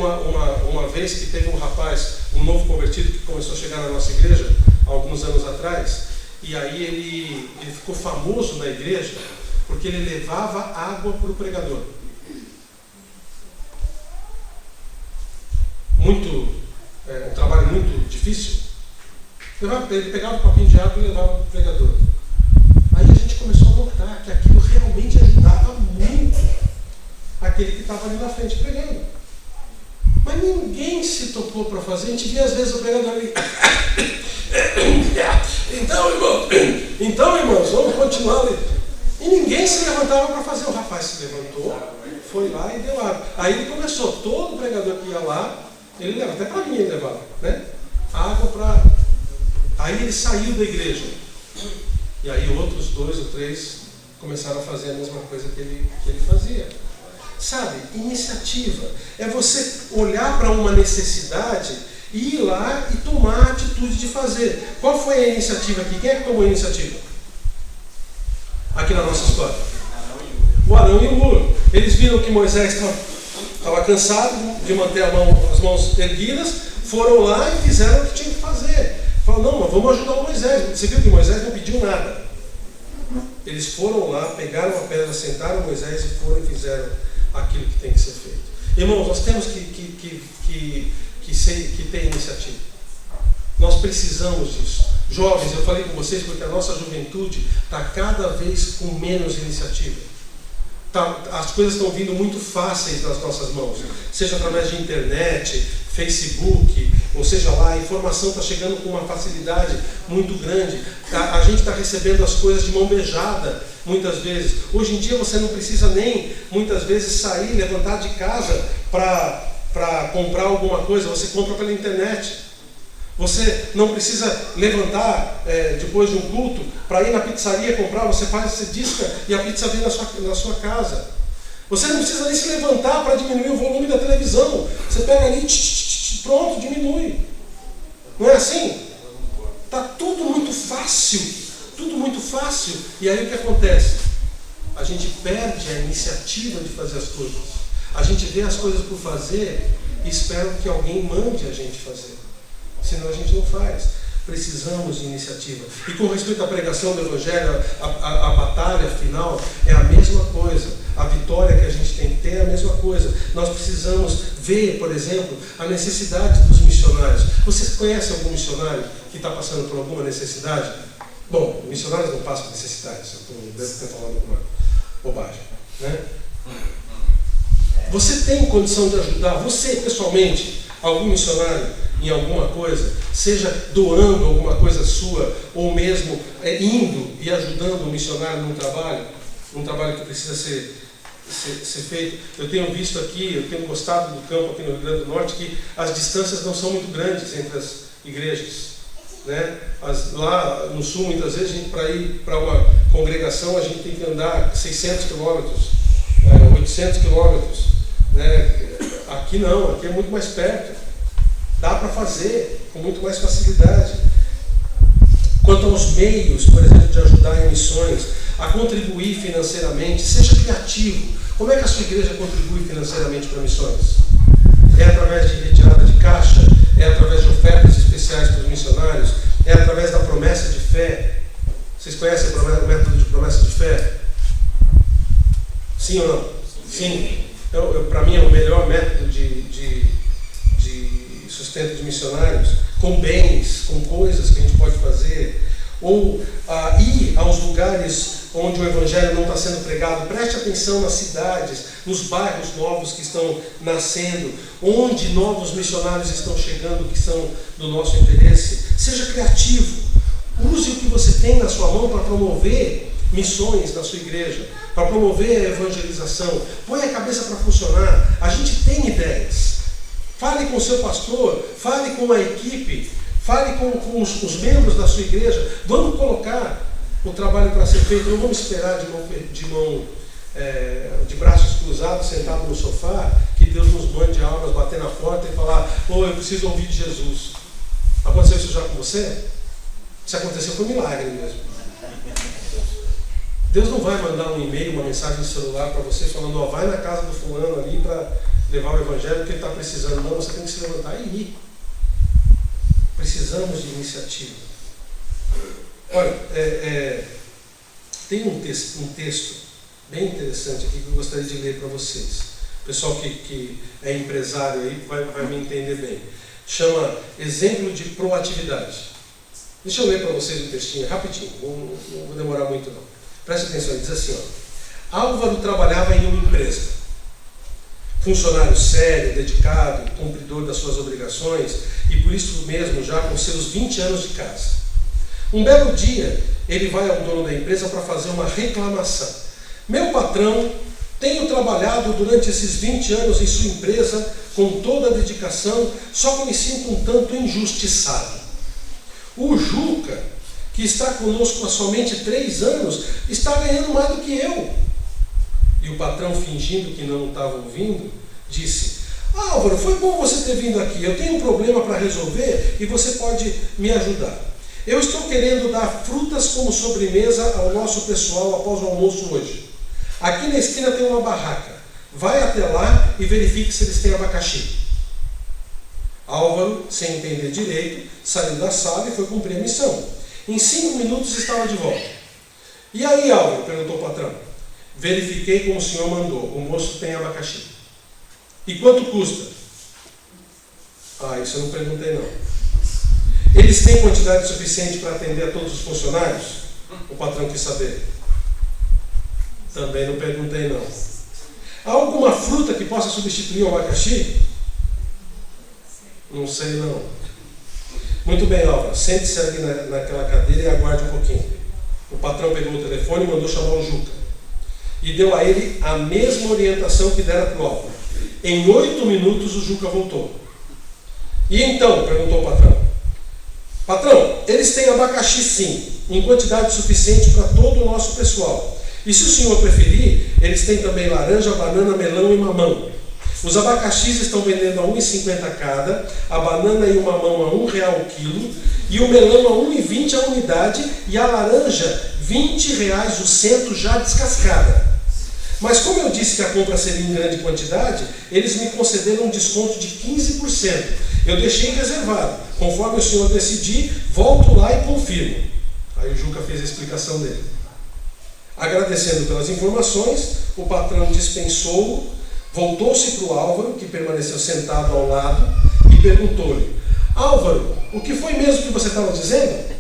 uma vez que teve um rapaz, um novo convertido, que começou a chegar na nossa igreja, há alguns anos atrás, e aí ele ficou famoso na igreja porque ele levava água para o pregador. Um trabalho muito difícil. Ele pegava um copinho de água e levava para o pregador. Aí a gente começou a notar que aquilo realmente ajudava muito aquele que estava ali na frente pregando. Mas ninguém se tocou para fazer. A gente via às vezes o pregador ali Então, irmãos, vamos continuar ali. E ninguém se levantava para fazer. O rapaz se levantou, foi lá e deu água. Aí ele começou, todo pregador que ia lá, ele leva, até para mim ele levava, né? Água para... Aí ele saiu da igreja. E aí outros 2 ou 3 começaram a fazer a mesma coisa que ele fazia. Sabe, iniciativa. É você olhar para uma necessidade e ir lá e tomar a atitude de fazer. Qual foi a iniciativa aqui? Quem é que tomou a iniciativa? Aqui na nossa história. O Arão e o Hur. Eles viram que Moisés estava cansado de manter as mãos erguidas, foram lá e fizeram o que tinha que fazer. Falaram, não, mas vamos ajudar o Moisés. Você viu que Moisés não pediu nada. Eles foram lá, pegaram a pedra, sentaram Moisés e foram e fizeram aquilo que tem que ser feito. Irmãos, nós temos que ter iniciativa. Nós precisamos disso. Jovens, eu falei com vocês porque a nossa juventude está cada vez com menos iniciativa. As coisas estão vindo muito fáceis nas nossas mãos, seja através de internet, Facebook, ou seja lá, a informação está chegando com uma facilidade muito grande. A gente está recebendo as coisas de mão beijada muitas vezes. Hoje em dia você não precisa nem muitas vezes sair, levantar de casa para comprar alguma coisa, você compra pela internet. Você não precisa levantar depois de um culto para ir na pizzaria comprar, você disca e a pizza vem na sua casa. Você não precisa nem se levantar para diminuir o volume da televisão. Você pega ali, pronto, diminui. Não é assim? Está tudo muito fácil. Tudo muito fácil. E aí o que acontece? A gente perde a iniciativa de fazer as coisas. A gente vê as coisas por fazer e espera que alguém mande a gente fazer. Senão a gente não faz. Precisamos de iniciativa. E com respeito à pregação do Evangelho, a batalha final é a mesma coisa. A vitória que a gente tem que ter é a mesma coisa. Nós precisamos ver, por exemplo, a necessidade dos missionários. Vocês conhecem algum missionário que está passando por alguma necessidade? Bom, missionários não passam por necessidades. Eu devo ter falado alguma bobagem, né? Você tem condição de ajudar, você pessoalmente, algum missionário em alguma coisa, seja doando alguma coisa sua, ou mesmo indo e ajudando um missionário num trabalho que precisa ser feito. Eu tenho visto aqui, eu tenho gostado do campo aqui no Rio Grande do Norte, que as distâncias não são muito grandes entre as igrejas, né? Lá no sul, muitas vezes, para ir para uma congregação, a gente tem que andar 600 quilômetros, 800 quilômetros, né? Aqui não, aqui é muito mais perto. Dá para fazer com muito mais facilidade. Quanto aos meios, por exemplo, de ajudar em missões, a contribuir financeiramente, seja criativo. Como é que a sua igreja contribui financeiramente para missões? É através de retirada de caixa? É através de ofertas especiais para os missionários? É através da promessa de fé? Vocês conhecem o método de promessa de fé? Sim ou não? Sim. Para mim é o melhor método de sustento de missionários, com bens, com coisas que a gente pode fazer, ou ir aos lugares onde o Evangelho não está sendo pregado. Preste atenção nas cidades, nos bairros novos que estão nascendo, onde novos missionários estão chegando que são do nosso interesse. Seja criativo, use o que você tem na sua mão para promover missões na sua igreja, para promover a evangelização. Põe a cabeça para funcionar. A gente tem ideias. Fale com o seu pastor, fale com a equipe, fale com os membros da sua igreja. Vamos colocar o trabalho para ser feito. Não vamos esperar de braços cruzados, sentado no sofá, que Deus nos mande almas bater na porta e falar: eu preciso ouvir de Jesus. Aconteceu isso já com você? Se aconteceu, foi um milagre mesmo. Deus não vai mandar um e-mail, uma mensagem no celular para você falando: vai na casa do fulano ali para levar o Evangelho que ele está precisando. Não, você tem que se levantar e ir. Precisamos de iniciativa. Olha, tem um texto bem interessante aqui que eu gostaria de ler para vocês. O pessoal que é empresário aí vai me entender bem. Chama Exemplo de Proatividade. Deixa eu ler para vocês o textinho rapidinho, não vou demorar muito não. Preste atenção, ele diz assim: Álvaro trabalhava em uma empresa. funcionário sério, dedicado, cumpridor das suas obrigações e por isso mesmo já com seus 20 anos de casa. Um belo dia, ele vai ao dono da empresa para fazer uma reclamação. Meu patrão, tenho trabalhado durante esses 20 anos em sua empresa com toda a dedicação, só que me sinto um tanto injustiçado. O Juca, que está conosco há somente 3 anos, está ganhando mais do que eu. E o patrão, fingindo que não estava ouvindo, disse: Álvaro, foi bom você ter vindo aqui. Eu tenho um problema para resolver e você pode me ajudar. Eu estou querendo dar frutas como sobremesa ao nosso pessoal após o almoço hoje. Aqui na esquina tem uma barraca. Vai até lá e verifique se eles têm abacaxi. Álvaro, sem entender direito, saiu da sala e foi cumprir a missão. Em 5 minutos estava de volta. E aí, Álvaro? Perguntou o patrão. Verifiquei como o senhor mandou. O moço tem abacaxi. E quanto custa? Isso eu não perguntei não. Eles têm quantidade suficiente para atender a todos os funcionários? O patrão quis saber. Também não perguntei não. Há alguma fruta que possa substituir o abacaxi? Não sei não. Muito bem, Álvaro. Sente-se ali naquela cadeira e aguarde um pouquinho. O patrão pegou o telefone e mandou chamar o Juca. E deu a ele a mesma orientação que dera para o Álvaro. Em 8 minutos o Juca voltou. E então? Perguntou o patrão. Patrão, eles têm abacaxi sim, em quantidade suficiente para todo o nosso pessoal. E se o senhor preferir, eles têm também laranja, banana, melão e mamão. Os abacaxis estão vendendo a R$ 1,50 cada, a banana e o mamão a R$1 o quilo, e o melão a R$ 1,20 a unidade, e a laranja R$ 20 o cento já descascada. Mas como eu disse que a compra seria em grande quantidade, eles me concederam um desconto de 15%. Eu deixei reservado. Conforme o senhor decidir, volto lá e confirmo. Aí o Juca fez a explicação dele. Agradecendo pelas informações, o patrão dispensou-o, voltou-se para o Álvaro, que permaneceu sentado ao lado, e perguntou-lhe: Álvaro, o que foi mesmo que você estava dizendo?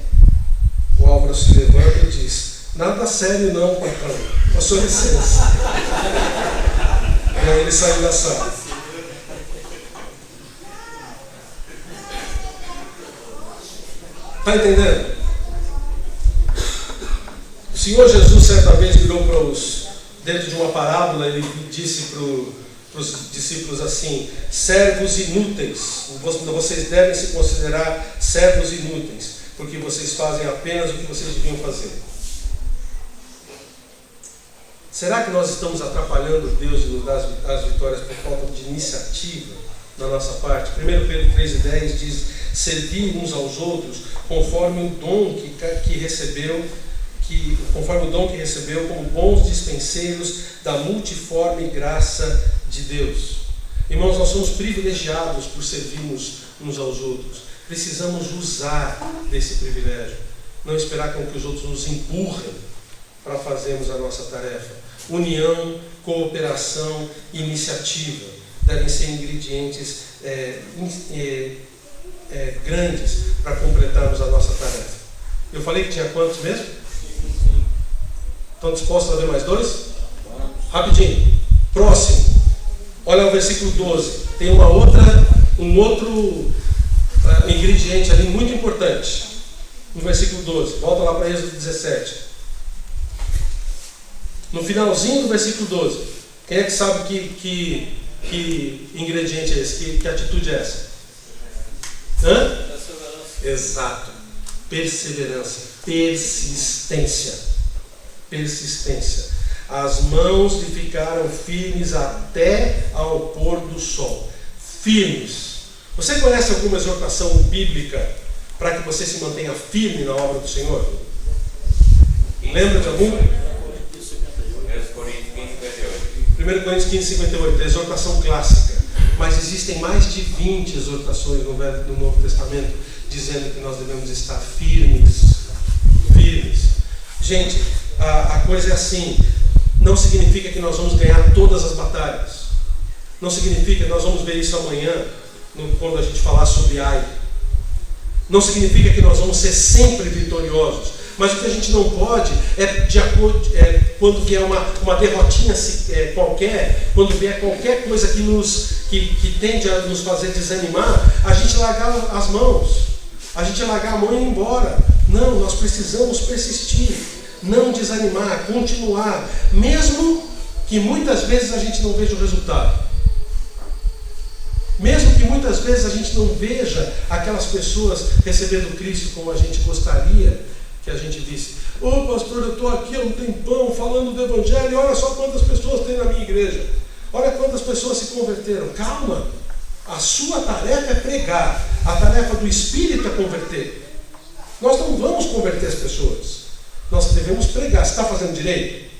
O Álvaro se levanta e diz: nada sério não, patrão. Com a sua licença. E aí ele saiu da sala. Está entendendo? O Senhor Jesus certa vez virou para os, dentro de uma parábola, ele disse para os discípulos assim: servos inúteis, vocês devem se considerar servos inúteis, porque vocês fazem apenas o que vocês deviam fazer. Será que nós estamos atrapalhando Deus de nos dar as vitórias por falta de iniciativa da nossa parte? 1 Pedro 3,10 diz: servir uns aos outros conforme o dom que recebeu, como bons dispenseiros da multiforme graça de Deus. Irmãos, nós somos privilegiados por servirmos uns aos outros. Precisamos usar desse privilégio, não esperar com que os outros nos empurrem para fazermos a nossa tarefa. União, cooperação, iniciativa devem ser ingredientes grandes para completarmos a nossa tarefa. Eu falei que tinha quantos mesmo? Estão dispostos a ver mais 2? Rapidinho. Próximo. Olha o versículo 12. Tem um outro ingrediente ali muito importante. No versículo 12. Volta lá para Êxodo 17. No finalzinho do versículo 12. Quem é que sabe que ingrediente é esse? Que atitude é essa? Exato. Perseverança. Persistência. As mãos lhe ficaram firmes até ao pôr do sol. Firmes. Você conhece alguma exortação bíblica para que você se mantenha firme na obra do Senhor? Lembra de algum? 1 Coríntios 15:58, a exortação clássica. Mas existem mais de 20 exortações no Novo Testamento dizendo que nós devemos estar firmes. Gente, a coisa é assim. Não significa que nós vamos ganhar todas as batalhas. Não significa que nós vamos ver isso amanhã, quando a gente falar sobre Ai. Não significa que nós vamos ser sempre vitoriosos. Mas o que a gente não pode quando vier uma derrotinha qualquer, quando vier qualquer coisa que tende a nos fazer desanimar, a gente largar as mãos, a gente largar a mão e ir embora. Não, nós precisamos persistir, não desanimar, continuar, mesmo que muitas vezes a gente não veja o resultado. Mesmo que muitas vezes a gente não veja aquelas pessoas recebendo Cristo como a gente gostaria que a gente visse. Ô pastor, eu estou aqui há um tempão falando do Evangelho e olha só quantas pessoas tem na minha igreja. Olha quantas pessoas se converteram. Calma, a sua tarefa é pregar, a tarefa do Espírito é converter. Nós não vamos converter as pessoas, nós devemos pregar. Você está fazendo direito?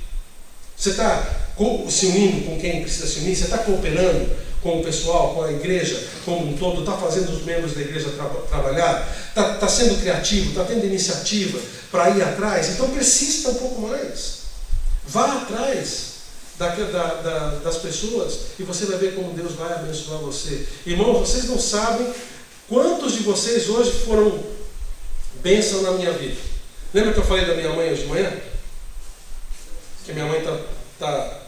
Você está se unindo com quem precisa se unir? Você está cooperando com o pessoal, com a igreja como um todo? Está fazendo os membros da igreja trabalhar? Está sendo criativo? Está tendo iniciativa para ir atrás? Então persista um pouco mais. Vá atrás das pessoas e você vai ver como Deus vai abençoar você. Irmãos, vocês não sabem quantos de vocês hoje foram bênção na minha vida. Lembra que eu falei da minha mãe hoje de manhã? Que minha mãe está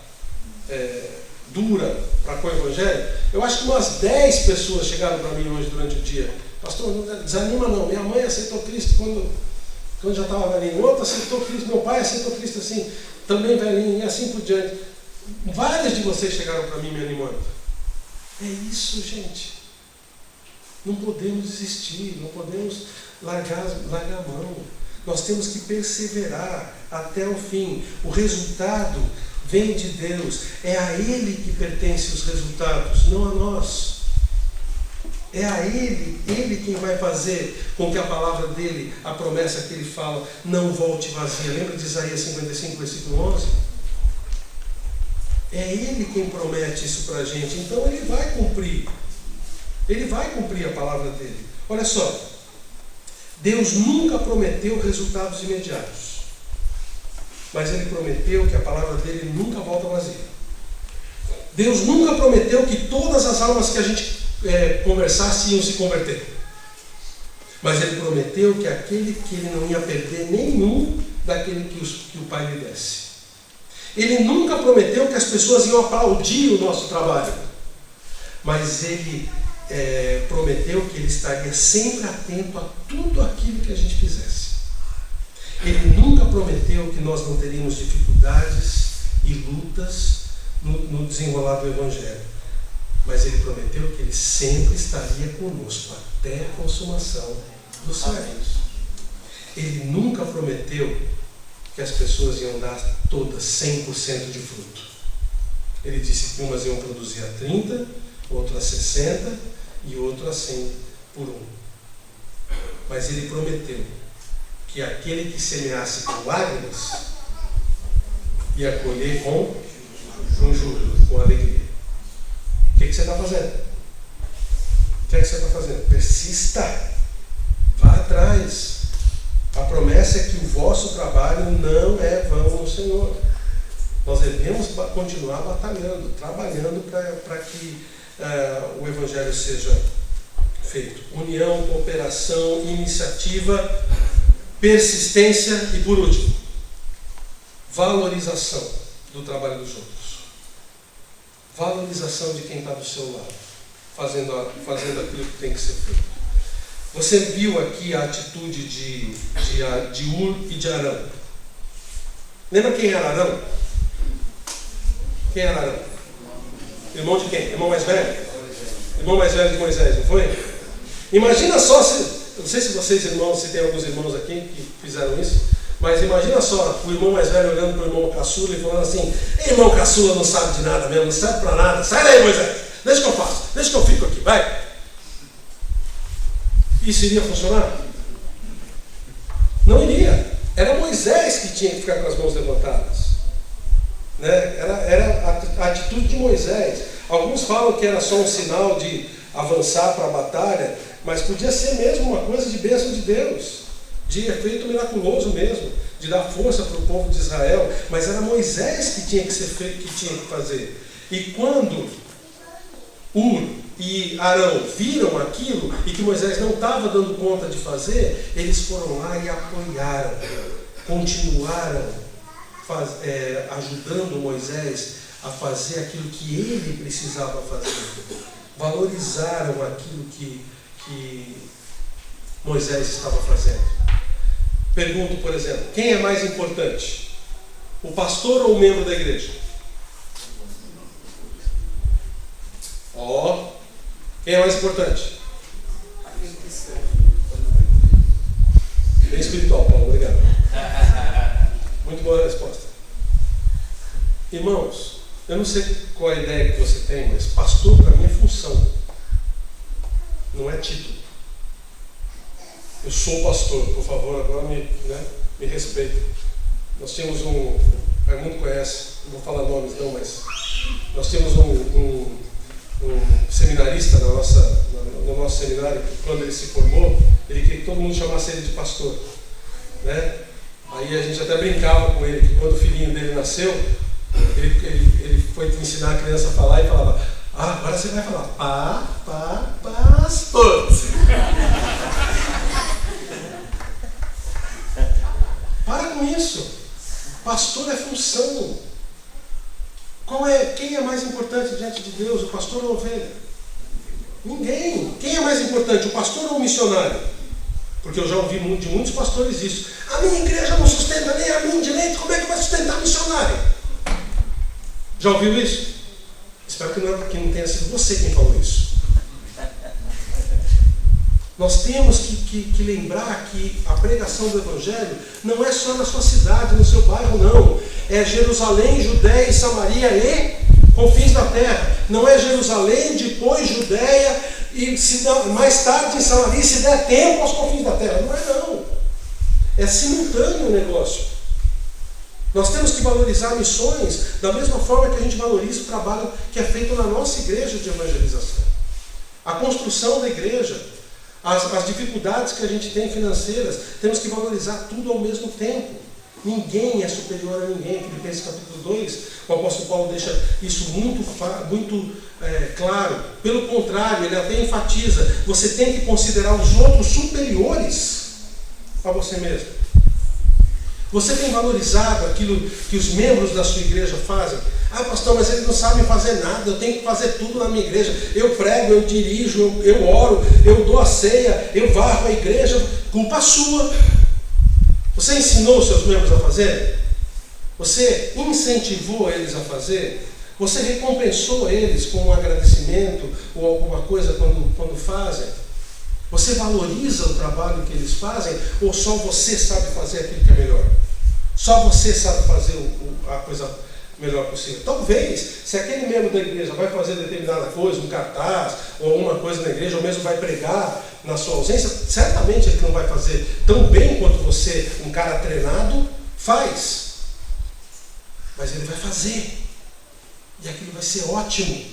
dura para com o Evangelho. Eu acho que umas 10 pessoas chegaram para mim hoje durante o dia. Pastor, não desanima não. Minha mãe aceitou Cristo quando já estava velhinho. Outro aceitou Cristo. Meu pai aceitou Cristo assim, também velhinho, e assim por diante. Várias de vocês chegaram para mim me animando. É isso, gente. Não podemos desistir, não podemos largar a mão. Nós temos que perseverar até o fim. O resultado vem de Deus. É a Ele que pertencem os resultados, não a nós. É a Ele quem vai fazer com que a palavra dele, a promessa que ele fala, não volte vazia. Lembra de Isaías 55, versículo 11? É Ele quem promete isso para a gente. Então Ele vai cumprir. Ele vai cumprir a palavra dele. Olha só, Deus nunca prometeu resultados imediatos, mas Ele prometeu que a palavra dele nunca volta vazia. Deus nunca prometeu que todas as almas que a gente conversasse iam se converter, mas Ele prometeu que Ele não ia perder nenhum daquele que o Pai lhe desse. Ele nunca prometeu que as pessoas iam aplaudir o nosso trabalho, mas Ele prometeu que Ele estaria sempre atento a tudo aquilo que a gente fizesse. Ele nunca prometeu que nós não teríamos dificuldades e lutas no desenrolar do Evangelho, mas Ele prometeu que Ele sempre estaria conosco até a consumação dos séculos. Ele nunca prometeu que as pessoas iam dar todas 100% de fruto. Ele disse que umas iam produzir a 30, outras a 60 e outras a 100 por um. Mas Ele prometeu que aquele que semeasse com lágrimas ia colher com júbilo, com alegria. O que você está fazendo? O que você está fazendo? Persista. Vá atrás. A promessa é que o vosso trabalho não é vão no Senhor. Nós devemos continuar batalhando, trabalhando para que o Evangelho seja feito. União, cooperação, iniciativa, persistência e, por último, valorização do trabalho dos outros. Valorização de quem está do seu lado, fazendo aquilo que tem que ser feito. Você viu aqui a atitude de Ur e de Arão. Lembra quem era Arão? Quem era Arão? Irmão de quem? Irmão mais velho? Irmão mais velho de Moisés, não foi? Imagina só, não sei se vocês irmãos, se tem alguns irmãos aqui que fizeram isso, mas imagina só o irmão mais velho olhando para o irmão caçula e falando assim: irmão caçula não sabe de nada mesmo, não serve para nada, sai daí, Moisés, deixa que eu faço, deixa que eu fico aqui, vai. Isso iria funcionar? Não iria. Era Moisés que tinha que ficar com as mãos levantadas, né? Era a atitude de Moisés. Alguns falam que era só um sinal de avançar para a batalha, mas podia ser mesmo uma coisa de bênção de Deus, de efeito miraculoso mesmo, de dar força para o povo de Israel. Mas era Moisés que tinha que ser feito, que tinha que fazer. E quando Ur e Arão viram aquilo e que Moisés não estava dando conta de fazer, eles foram lá e apoiaram, continuaram ajudando Moisés a fazer aquilo que ele precisava fazer. Valorizaram aquilo que Moisés estava fazendo. Pergunto, por exemplo, quem é mais importante? O pastor ou o membro da igreja? Quem é mais importante? Bem espiritual, Paulo, obrigado. Muito boa resposta. Irmãos, eu não sei qual a ideia que você tem, mas pastor para mim é função, não é título. Eu sou pastor, por favor, agora me respeite. Nós tínhamos o Raimundo conhece, não vou falar nomes não, mas nós tínhamos um seminarista no nosso seminário, que quando ele se formou, ele queria que todo mundo chamasse ele de pastor, né? Aí a gente até brincava com ele, que quando o filhinho dele nasceu, ele foi ensinar a criança a falar e falava: agora você vai falar pastor. Para com isso. Pastor é função. Quem é mais importante diante de Deus, o pastor ou a ovelha? Ninguém. Quem é mais importante, o pastor ou o missionário? Porque eu já ouvi de muitos pastores isso. A minha igreja não sustenta nem a mim direito, como é que vai sustentar missionário? Já ouviu isso? Espero que não tenha sido você quem falou isso. Nós temos que lembrar que a pregação do Evangelho não é só na sua cidade, no seu bairro, não. É Jerusalém, Judéia e Samaria e confins da terra. Não é Jerusalém, depois Judéia e mais tarde em Samaria, se der tempo aos confins da terra. Não é não. É simultâneo o negócio. Nós temos que valorizar missões da mesma forma que a gente valoriza o trabalho que é feito na nossa igreja de evangelização. A construção da igreja, as dificuldades que a gente tem financeiras, temos que valorizar tudo ao mesmo tempo. Ninguém é superior a ninguém. Filipenses capítulo 2, o apóstolo Paulo deixa isso muito claro. Pelo contrário, ele até enfatiza: você tem que considerar os outros superiores a você mesmo. Você tem valorizado aquilo que os membros da sua igreja fazem? Pastor, mas eles não sabem fazer nada, eu tenho que fazer tudo na minha igreja. Eu prego, eu dirijo, eu oro, eu dou a ceia, eu varro a igreja. Culpa sua. Você ensinou os seus membros a fazer? Você incentivou eles a fazer? Você recompensou eles com um agradecimento ou alguma coisa quando fazem? Você valoriza o trabalho que eles fazem ou só você sabe fazer aquilo que é melhor? Só você sabe fazer a coisa melhor possível. Talvez, se aquele membro da igreja vai fazer determinada coisa, um cartaz ou alguma coisa na igreja, ou mesmo vai pregar na sua ausência, certamente ele não vai fazer tão bem quanto você, um cara treinado, faz. Mas ele vai fazer. E aquilo vai ser ótimo.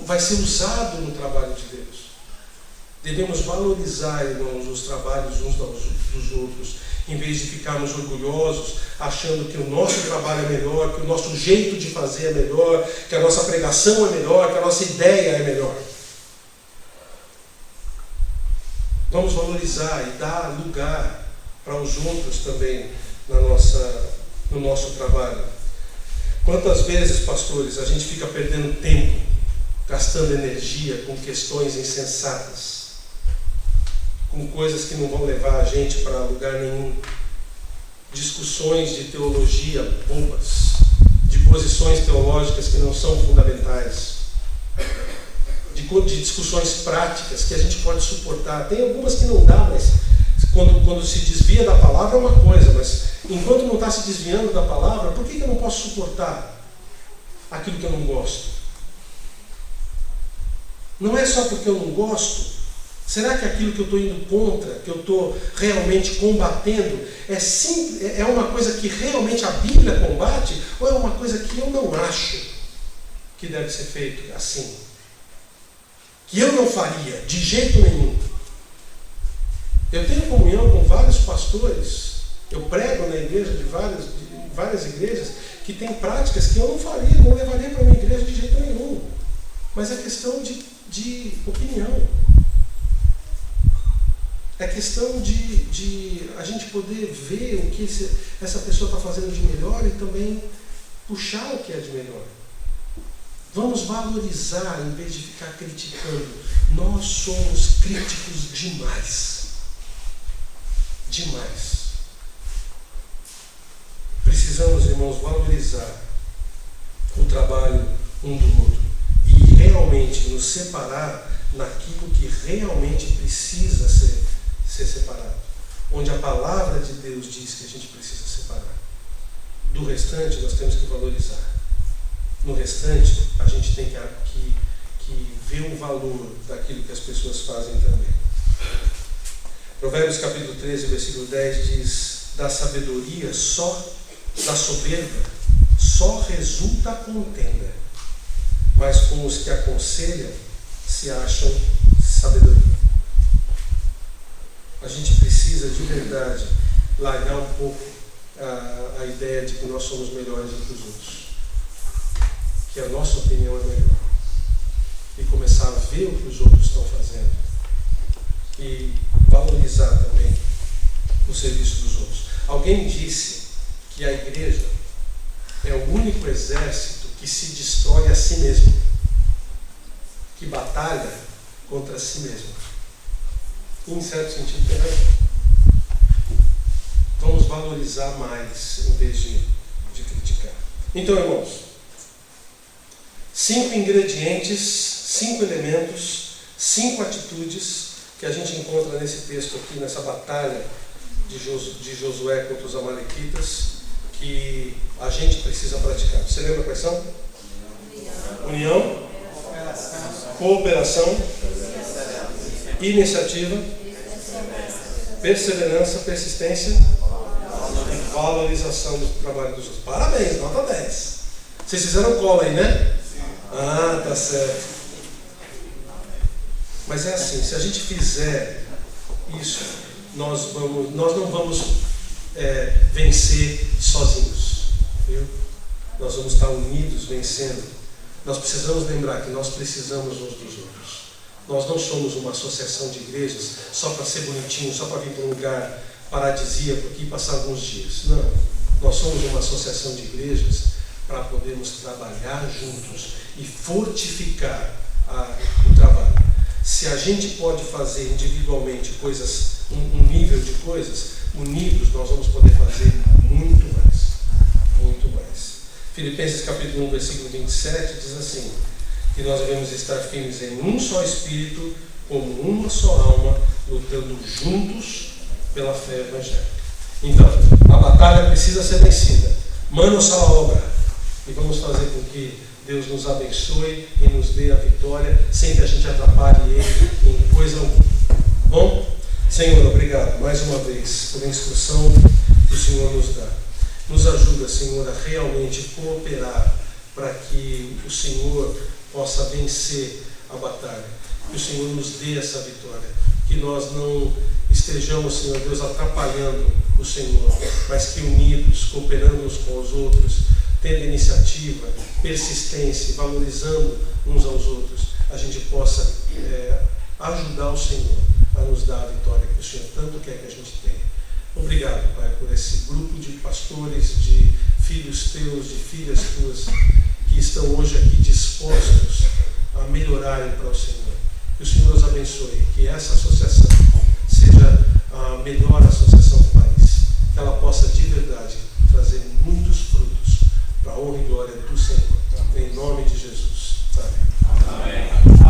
Vai ser usado no trabalho de Deus. Devemos valorizar, irmãos, os trabalhos uns dos outros, em vez de ficarmos orgulhosos, achando que o nosso trabalho é melhor, que o nosso jeito de fazer é melhor, que a nossa pregação é melhor, que a nossa ideia é melhor. Vamos valorizar e dar lugar para os outros também no nosso trabalho. Quantas vezes, pastores, a gente fica perdendo tempo, gastando energia com questões insensatas, com coisas que não vão levar a gente para lugar nenhum, discussões de teologia bobas, de posições teológicas que não são fundamentais, de discussões práticas que a gente pode suportar. Tem algumas que não dá, mas quando se desvia da palavra é uma coisa, mas enquanto não está se desviando da palavra, por que eu não posso suportar aquilo que eu não gosto? Não é só porque eu não gosto. Será que aquilo que eu estou indo contra, que eu estou realmente combatendo, é uma coisa que realmente a Bíblia combate, ou é uma coisa que eu não acho que deve ser feito assim? Que eu não faria, de jeito nenhum. Eu tenho comunhão com vários pastores, eu prego na igreja de várias igrejas, que têm práticas que eu não faria, não levaria para a minha igreja de jeito nenhum. Mas é questão de opinião. É questão de a gente poder ver o que essa pessoa está fazendo de melhor e também puxar o que é de melhor. Vamos valorizar em vez de ficar criticando. Nós somos críticos demais. Demais. Precisamos, irmãos, valorizar o trabalho um do outro e realmente nos separar naquilo que realmente precisa ser separado. Onde a palavra de Deus diz que a gente precisa separar. Do restante nós temos que valorizar. No restante a gente tem que ver o valor daquilo que as pessoas fazem também. Provérbios capítulo 13, versículo 10 diz: da sabedoria da soberba só resulta contenda, mas com os que aconselham se acham sabedoria. A gente precisa de verdade largar um pouco a ideia de que nós somos melhores do que os outros, que a nossa opinião é melhor, e começar a ver o que os outros estão fazendo e valorizar também o serviço dos outros. Alguém disse que a igreja é o único exército que se destrói a si mesmo, que batalha contra si mesmo. Em certo sentido, também. Vamos valorizar mais em vez de criticar. Então, irmãos, 5 ingredientes, 5 elementos, 5 atitudes que a gente encontra nesse texto aqui, nessa batalha de Josué contra os amalequitas, que a gente precisa praticar. Você lembra quais são? União, cooperação, iniciativa, perseverança, persistência e valorização do trabalho dos outros. Parabéns, nota 10. Vocês fizeram cola aí, né? Ah, tá certo. Mas é assim, se a gente fizer isso, nós não vamos vencer sozinhos, viu? Nós vamos estar unidos vencendo. Nós precisamos lembrar que nós precisamos uns dos outros. Nós não somos uma associação de igrejas só para ser bonitinho, só para vir para um lugar paradisíaco aqui e passar alguns dias. Não. Nós somos uma associação de igrejas para podermos trabalhar juntos e fortificar o trabalho. Se a gente pode fazer individualmente coisas, um nível de coisas, unidos nós vamos poder fazer muito mais. Muito mais. Filipenses capítulo 1, versículo 27 diz assim: que nós devemos estar firmes em um só espírito, como uma só alma, lutando juntos pela fé evangélica. Então, a batalha precisa ser vencida. Manos à obra. E vamos fazer com que Deus nos abençoe e nos dê a vitória, sem que a gente atrapalhe Ele em coisa alguma. Bom? Senhor, obrigado mais uma vez pela instrução que o Senhor nos dá. Nos ajuda, Senhor, a realmente cooperar para que o Senhor possa vencer a batalha. Que o Senhor nos dê essa vitória. Que nós não estejamos, Senhor Deus, atrapalhando o Senhor, mas que unidos, cooperando uns com os outros, tendo iniciativa, persistência, valorizando uns aos outros, a gente possa ajudar o Senhor a nos dar a vitória que o Senhor tanto quer que a gente tenha. Obrigado, Pai, por esse grupo de pastores, de filhos teus, de filhas tuas, que estão hoje aqui dispostos a melhorarem para o Senhor. Que o Senhor os abençoe, que essa associação seja a melhor associação do país, que ela possa de verdade trazer muitos frutos para a honra e glória do Senhor. Em nome de Jesus. Amém. Amém.